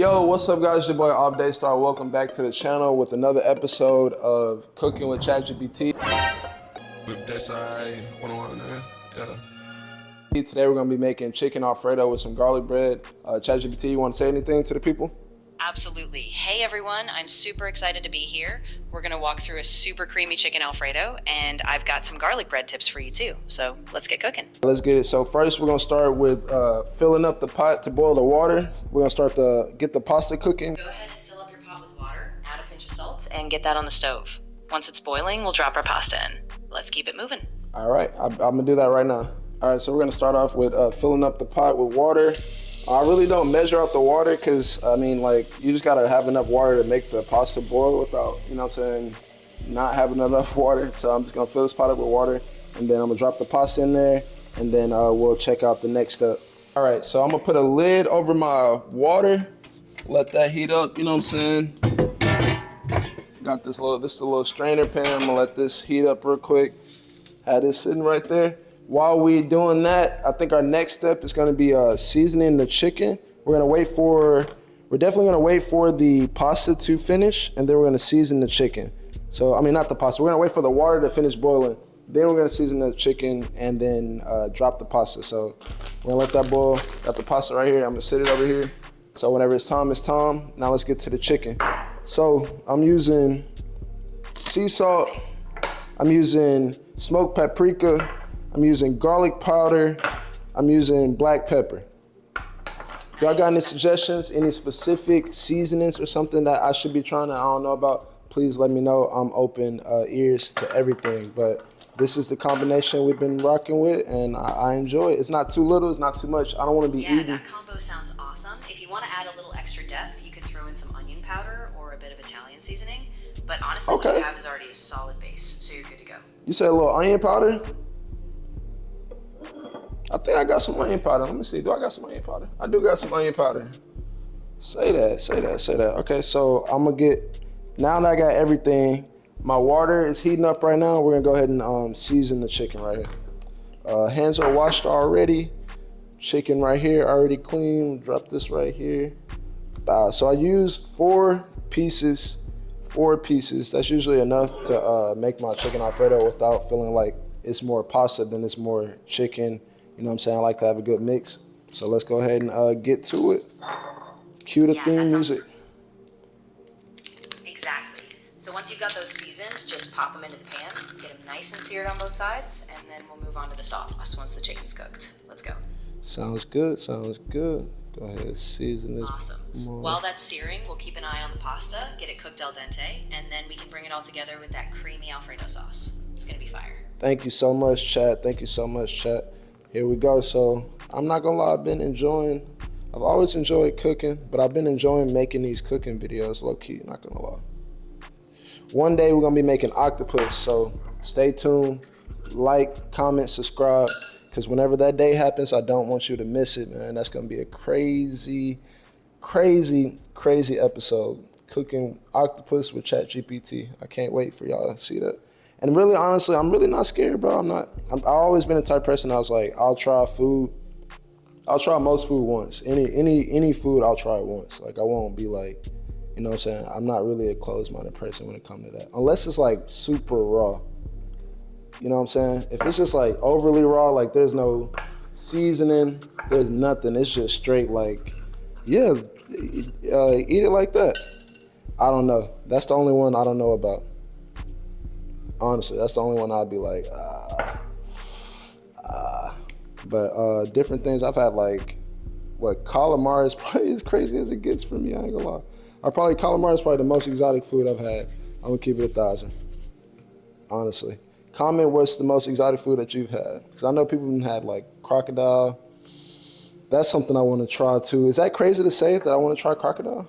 Yo, what's up guys, your boy Off Day Star. Welcome back to the channel with another episode of Cooking with Chatgpt. Today we're gonna be making chicken Alfredo with some garlic bread. Chatgpt, you wanna say anything to the people? Absolutely. Hey everyone, I'm super excited to be here. We're gonna walk through a super creamy chicken Alfredo, and I've got some garlic bread tips for you too. So let's get cooking. Let's get it. So first we're gonna start with filling up the pot to boil the water. We're gonna start to get the pasta cooking. Go ahead and fill up your pot with water, add a pinch of salt, and get that on the stove. Once it's boiling, we'll drop our pasta in. Let's keep it moving. All right, I'm gonna do that right now. All right, so we're gonna start off with filling up the pot with water. I really don't measure out the water because, I mean, like, you just gotta have enough water to make the pasta boil without, you know what I'm saying, not having enough water. So I'm just gonna fill this pot up with water, and then I'm gonna drop the pasta in there, and then we'll check out the next step. All right, so I'm gonna put a lid over my water, let that heat up, you know what I'm saying? Got this is a little strainer pan. I'm gonna let this heat up real quick. Have this sitting right there. While we doing that, I think our next step is gonna be seasoning the chicken. We're definitely gonna wait for the pasta to finish, and then we're gonna season the chicken. So, I mean, not the pasta, we're gonna wait for the water to finish boiling. Then we're gonna season the chicken and then drop the pasta. So we're gonna let that boil. Got the pasta right here, I'm gonna sit it over here. So whenever it's time, it's time. Now let's get to the chicken. So I'm using sea salt, I'm using smoked paprika, I'm using garlic powder, I'm using black pepper. Y'all got any suggestions, any specific seasonings or something that I should be trying I don't know about? Please let me know. I'm open ears to everything, but this is the combination we've been rocking with, and I enjoy it. It's not too little, it's not too much. I don't want to be eating. Yeah, that combo sounds awesome. If you want to add a little extra depth, you could throw in some onion powder or a bit of Italian seasoning. But honestly, what you have is already a solid base, so you're good to go. You said a little onion powder? I think I got some onion powder. Let me see. Do I got some onion powder? I do got some onion powder. Say that. Okay, so I'm gonna now that I got everything, my water is heating up right now. We're gonna go ahead and season the chicken right here. Hands are washed already. Chicken right here, already clean. Drop this right here. So I use four pieces. That's usually enough to make my chicken Alfredo without feeling like it's more pasta than it's more chicken. You know what I'm saying? I like to have a good mix. So let's go ahead and get to it. Cue the theme music. Exactly. So once you've got those seasoned, just pop them into the pan, get them nice and seared on both sides, and then we'll move on to the sauce once the chicken's cooked. Let's go. Sounds good. Go ahead, season this. Awesome. While that's searing, we'll keep an eye on the pasta, get it cooked al dente, and then we can bring it all together with that creamy Alfredo sauce. It's gonna be fire. Thank you so much, chat. Here we go. So I'm not gonna lie, I've always enjoyed cooking, but I've been enjoying making these cooking videos low key, not gonna lie. One day we're gonna be making octopus, so stay tuned, like, comment, subscribe, because whenever that day happens, I don't want you to miss it, man. That's gonna be a crazy episode. Cooking octopus with Chatgpt. I can't wait for y'all to see that. And really, honestly, I'm really not scared, bro. I've always been the type of person I was like, I'll try most food once. Any food, I'll try it once. Like, I won't be like, you know what I'm saying? I'm not really a closed-minded person when it comes to that. Unless it's like super raw. You know what I'm saying? If it's just like overly raw, like there's no seasoning, there's nothing. It's just straight like, yeah, eat it like that. I don't know. That's the only one I don't know about. Honestly, that's the only one I'd be like, But different things I've had, like, calamari is probably as crazy as it gets for me, I ain't gonna lie. Calamari is probably the most exotic food I've had. I'm gonna keep it 1,000, honestly. Comment what's the most exotic food that you've had. Because I know people have had, like, crocodile. That's something I wanna try too. Is that crazy to say that I wanna try crocodile?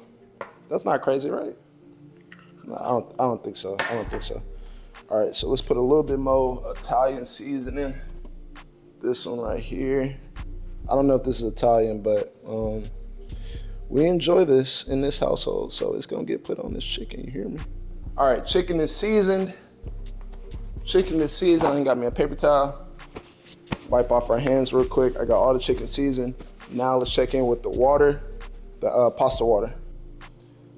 That's not crazy, right? No, I don't think so. All right, so let's put a little bit more Italian seasoning. This one right here. I don't know if this is Italian, but we enjoy this in this household, so it's gonna get put on this chicken, you hear me? All right, chicken is seasoned. I ain't got me a paper towel. Wipe off our hands real quick. I got all the chicken seasoned. Now let's check in with the water, the pasta water.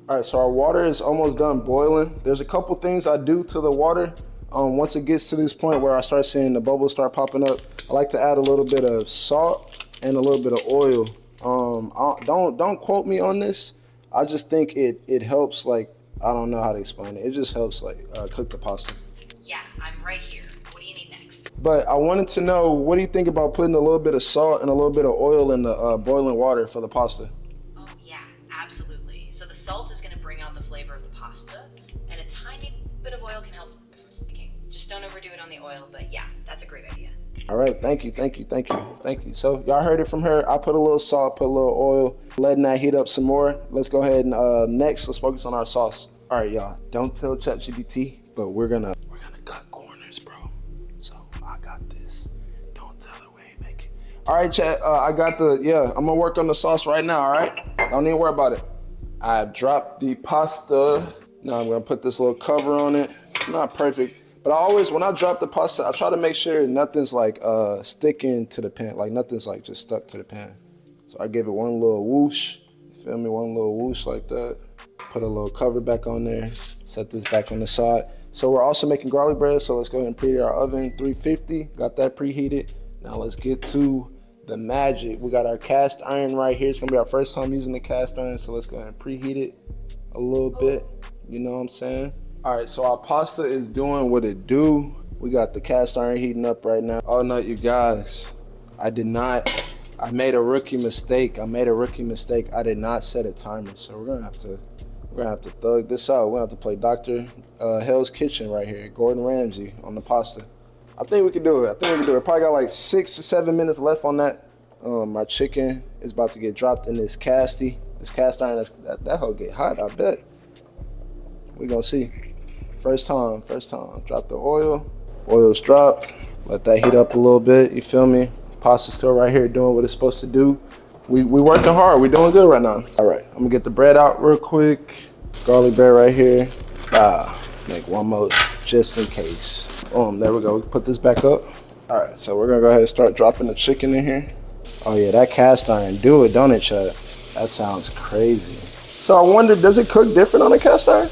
All right, so our water is almost done boiling. There's a couple things I do to the water. Once it gets to this point where I start seeing the bubbles start popping up, I like to add a little bit of salt and a little bit of oil. Don't quote me on this. I just think it helps. Like, I don't know how to explain it. It just helps like cook the pasta. Yeah, I'm right here. What do you need next? But I wanted to know, what do you think about putting a little bit of salt and a little bit of oil in the boiling water for the pasta? Oh, yeah, absolutely. So the salt is going to bring out the flavor of the pasta, and a tiny bit of oil can help it from sticking. Just don't overdo it on the oil, but yeah, that's a great idea. All right, thank you. So y'all heard it from her. I put a little salt, put a little oil, letting that heat up some more. Let's go ahead and next, let's focus on our sauce. All right, y'all, don't tell ChatGPT, but we're gonna cut corners, bro. So I got this. Don't tell her we ain't making. All right, Chat, I'm gonna work on the sauce right now, all right? Don't even worry about it. I've dropped the pasta. Now I'm gonna put this little cover on it. Not perfect. But when I drop the pasta, I try to make sure nothing's like sticking to the pan, like nothing's like just stuck to the pan. So I give it one little whoosh, feel me, one little whoosh like that. Put a little cover back on there, set this back on the side. So we're also making garlic bread, so let's go ahead and preheat our oven, 350, got that preheated. Now let's get to the magic. We got our cast iron right here. It's gonna be our first time using the cast iron, so let's go ahead and preheat it a little bit, you know what I'm saying? All right, so our pasta is doing what it do. We got the cast iron heating up right now. Oh no, you guys, I made a rookie mistake. I did not set a timer, so we're gonna have to thug this out. We're gonna have to play Dr. Hell's Kitchen right here, Gordon Ramsay on the pasta. I think we can do it. Probably got like 6 to 7 minutes left on that. My chicken is about to get dropped in this cast iron. That hoe get hot, I bet. We gonna see. First time. Drop the oil. Oil's dropped. Let that heat up a little bit. You feel me? Pasta's still right here doing what it's supposed to do. We working hard. We doing good right now. All right, I'm gonna get the bread out real quick. Garlic bread right here. Make one more just in case. There we go. We can put this back up. All right, so we're gonna go ahead and start dropping the chicken in here. Oh yeah, that cast iron do it, don't it, Chad? That sounds crazy. So I wonder, does it cook different on a cast iron?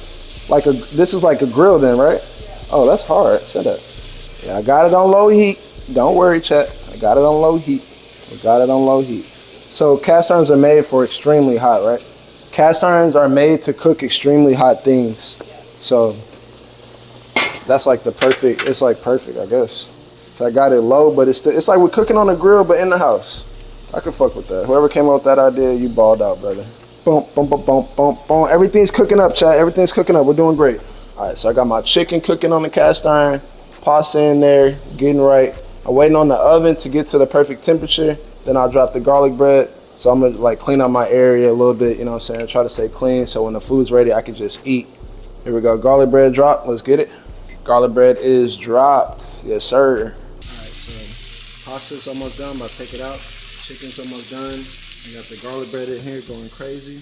This is like a grill then, right? Oh, that's hard. Said that. Yeah, I got it on low heat. Don't worry, chat. I got it on low heat. So cast irons are made for extremely hot, right? Cast irons are made to cook extremely hot things. So that's like it's like perfect, I guess. So I got it low, but it's like we're cooking on a grill, but in the house. I could fuck with that. Whoever came up with that idea, you balled out, brother. Boom, boom, boom, boom, boom, boom. Everything's cooking up, chat. Everything's cooking up. We're doing great. All right, so I got my chicken cooking on the cast iron, pasta in there, getting right. I'm waiting on the oven to get to the perfect temperature. Then I'll drop the garlic bread. So I'm gonna like clean up my area a little bit, you know what I'm saying? Try to stay clean so when the food's ready, I can just eat. Here we go, garlic bread drop. Let's get it. Garlic bread is dropped. Yes, sir. All right, so pasta's almost done. I'm about to take it out. Chicken's almost done. We got the garlic bread in here going crazy.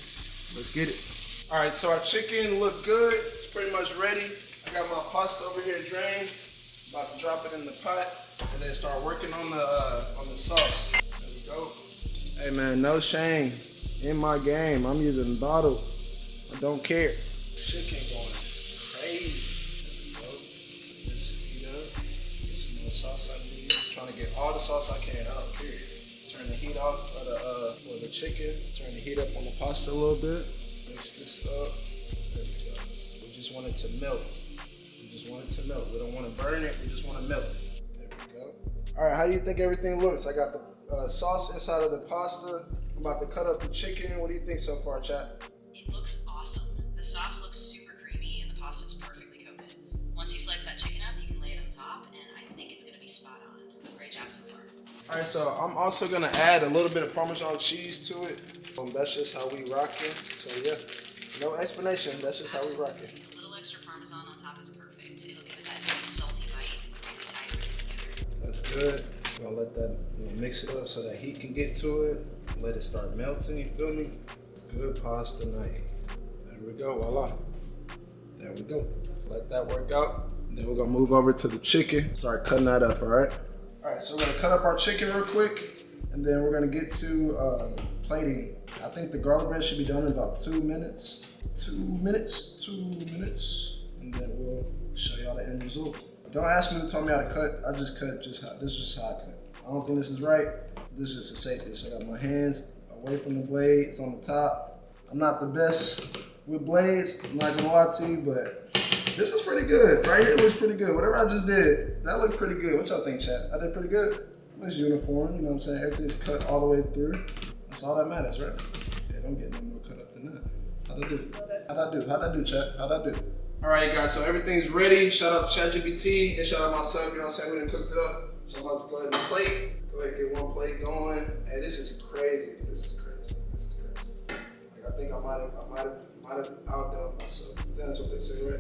Let's get it. All right, so our chicken look good. It's pretty much ready. I got my pasta over here drained. About to drop it in the pot and then start working on the sauce. There we go. Hey man, no shame in my game. I'm using bottle. I don't care. Chicken going crazy. There we go. Just heat up. Get some more sauce I need. Trying to get all the sauce I can out. Period. Turn the heat off for the chicken. Turn the heat up on the pasta a little bit. Mix this up. There we go. We just want it to melt. We don't want to burn it. We just want to melt it. There we go. All right, how do you think everything looks? I got the sauce inside of the pasta. I'm about to cut up the chicken. What do you think so far, chat? It looks awesome. The sauce looks super creamy and the pasta's perfectly coated. Once you slice that chicken up, you can lay it on top, and I think it's gonna be spot on. Great job so far. All right, so I'm also gonna add a little bit of Parmesan cheese to it. That's just how we rock it. So yeah, no explanation. That's just how we rock it. A little extra Parmesan on top is perfect. It'll give it that nice salty bite and tie everything together. That's good. We're gonna let that mix it up so that heat can get to it. Let it start melting. You feel me? Good pasta night. There we go. Voila. There we go. Let that work out. Then we're gonna move over to the chicken. Start cutting that up. All right. All right. So we're gonna cut up our chicken real quick, and then we're gonna get to plating. I think the garlic bread should be done in about 2 minutes. 2 minutes, and then we'll show y'all the end result. Don't ask me to tell me how to cut. I just cut this is just how I cut. I don't think this is right. This is just the safest. I got my hands away from the blade. It's on the top. I'm not the best with blades, I'm not gonna lie to you, but this is pretty good. Right here looks pretty good. Whatever I just did, that looked pretty good. What y'all think, chat? I did pretty good. It's uniform, you know what I'm saying? Everything's cut all the way through. That's all that matters, right? Yeah, don't get no more cut up than that. How'd I do, chat? How'd I do? All right, guys, so everything's ready. Shout out to Chatgpt and shout out myself, you know what I'm saying? We done cooked it up. So I'm about to go ahead and plate. Go ahead and get one plate going. Hey, this is crazy. Like, I think I might have outdone myself. That's what they say, right?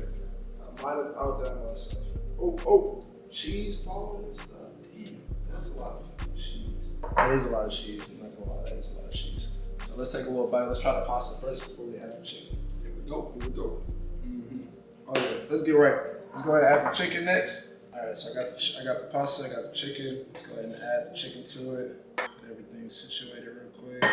I might have outdone myself. Oh, cheese falling and stuff. Damn, that's a lot of cheese. That is a lot of cheese. I'm not gonna lie, that is a lot of cheese. So let's take a little bite. Let's try the pasta first before we add the chicken. Here we go. Oh yeah, let's get right. Let's go ahead and add the chicken next. All right, so I got the pasta, I got the chicken. Let's go ahead and add the chicken to it. Get everything situated real quick.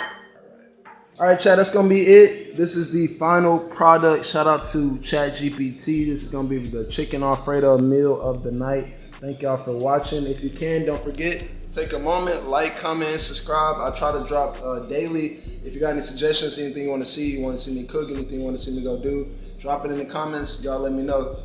All right, chat, that's gonna be it. This is the final product. Shout out to Chatgpt. This is gonna be the chicken Alfredo meal of the night. Thank y'all for watching. If you can, don't forget, take a moment, like, comment, subscribe. I try to drop daily. If you got any suggestions, anything you wanna see me cook, anything you wanna see me go do, drop it in the comments. Y'all let me know.